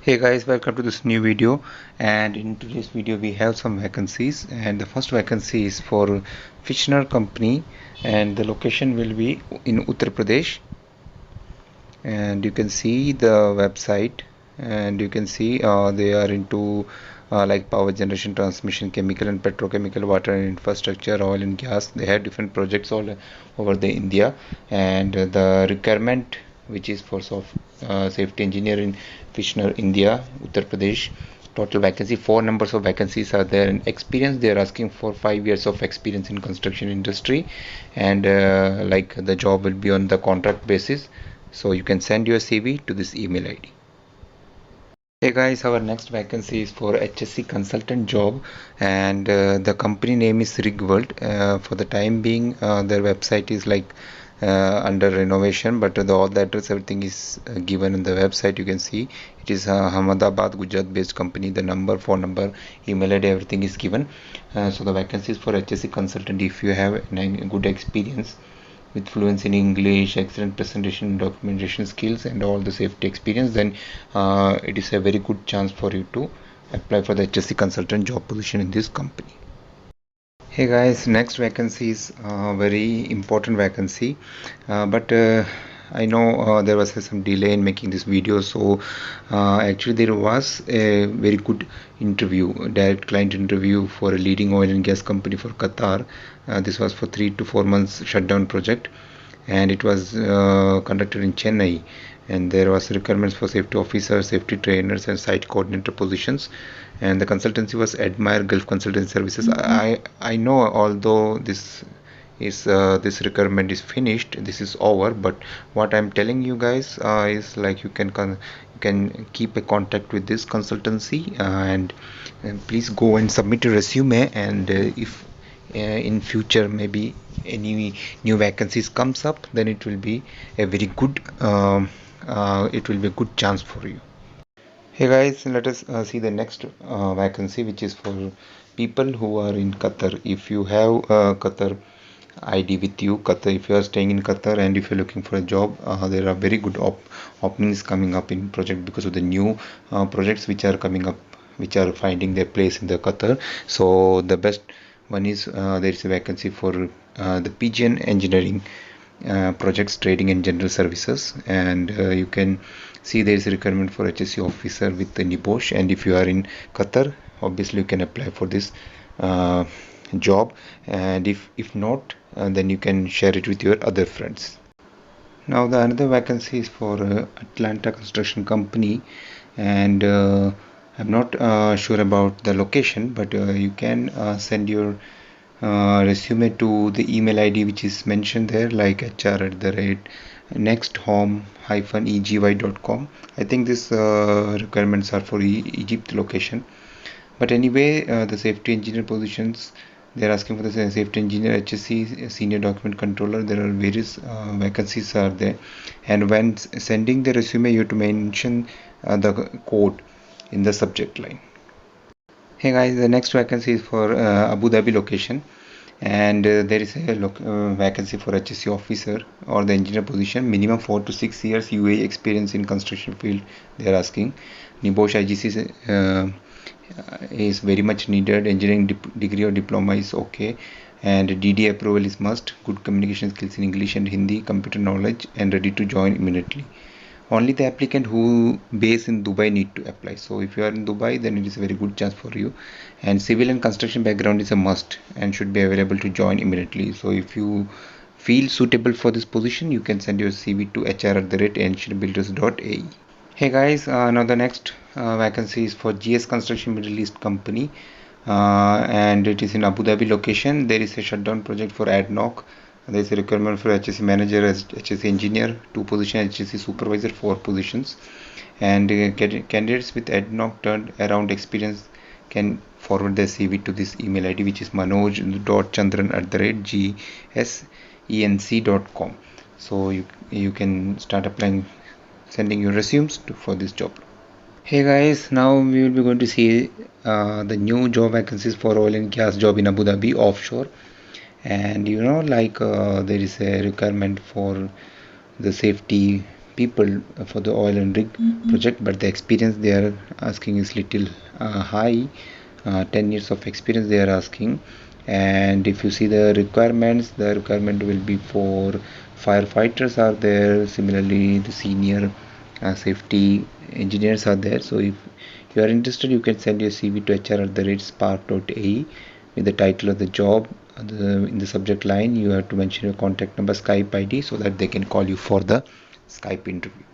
Hey guys, welcome to this new video. And in today's video we have some vacancies, and the first vacancy is for Fishner company, and the location will be in Uttar Pradesh. And you can see the website, and you can see they are into like power generation, transmission, chemical and petrochemical, water and infrastructure, oil and gas. They have different projects all over the India, and the requirement which is for safety engineer in Fishner, India, Uttar Pradesh. Total vacancy, four numbers of vacancies are there. And experience, they are asking for 5 years of experience in construction industry, and like the job will be on the contract basis. So you can send your CV to this email ID. Hey guys, our next vacancy is for HSC consultant job, and the company name is Rigworld. For the time being, their website is like under renovation, but all the address, everything is given in the website. You can see it is Ahmedabad, Gujarat based company. The number, phone number, email ID, everything is given. So the vacancy is for HSC consultant. If you have good experience with fluency in English, excellent presentation and documentation skills, and all the safety experience, then it is a very good chance for you to apply for the HSC consultant job position in this company. Hey guys, next vacancy is very important vacancy, but I know there was some delay in making this video. So actually there was a very good interview, direct client interview for a leading oil and gas company for Qatar. This was for 3 to 4 months shutdown project, and it was conducted in Chennai. And there was requirements for safety officers, safety trainers, and site coordinator positions. And the consultancy was Admire Gulf Consultancy Services. I know, although this requirement is finished, this is over, but what I'm telling you guys is like you can keep a contact with this consultancy, and please go and submit a resume. And if in future maybe any new vacancies comes up, then it will be a very good chance for you. Hey guys, let us see the next vacancy, which is for people who are in Qatar. If you have Qatar ID with you, Qatar, if you are staying in Qatar and if you're looking for a job, there are very good openings coming up in project because of the new projects which are coming up, which are finding their place in the Qatar. So the best one is there is a vacancy for the PGN engineering projects, trading and general services, and you can see there is a requirement for HSC officer with the NIBOSH. And if you are in Qatar, obviously you can apply for this job, and if not, then you can share it with your other friends. Now the another vacancy is for Atlanta Construction Company, and I'm not sure about the location, but you can send your resume to the email ID which is mentioned there, like hr@nexthome-edy.com. I think these requirements are for Egypt location, but anyway, the safety engineer positions, they're asking for the safety engineer, HSC senior document controller. There are various vacancies are there, and when sending the resume, you have to mention the code in the subject line. Hey guys, the next vacancy is for Abu Dhabi location, and there is a vacancy for HSC officer or the engineer position. Minimum 4 to 6 years UAE experience in construction field they are asking. NIBOSH IGC is very much needed. Engineering degree or diploma is okay, and DD approval is must. Good communication skills in English and Hindi, computer knowledge, and ready to join immediately. Only the applicant who based in Dubai need to apply. So if you are in Dubai, then it is a very good chance for you. And civil and construction background is a must and should be available to join immediately. So if you feel suitable for this position, you can send your CV to hr@ancientbuilders.ae. Hey guys, now the next vacancy is for GS Construction Middle East Company, and it is in Abu Dhabi location. There is a shutdown project for ADNOC. There is a requirement for HSC manager, HSC engineer, 2 positions, HSC supervisor, 4 positions, and candidates with ADNOC turned around experience can forward their CV to this email ID, which is manoj.chandran@gsenc.com. So you can start applying, sending your resumes for this job. Hey guys, now we will be going to see the new job vacancies for oil and gas job in Abu Dhabi offshore. And like there is a requirement for the safety people for the oil and rig project, but the experience they are asking is little high. 10 years of experience they are asking. And if you see the requirements, the requirement will be for firefighters are there, similarly the senior safety engineers are there. So if you are interested, you can send your CV to hr@spark.ae with the title of the job. In the subject line you have to mention your contact number, Skype ID, so that they can call you for the Skype interview.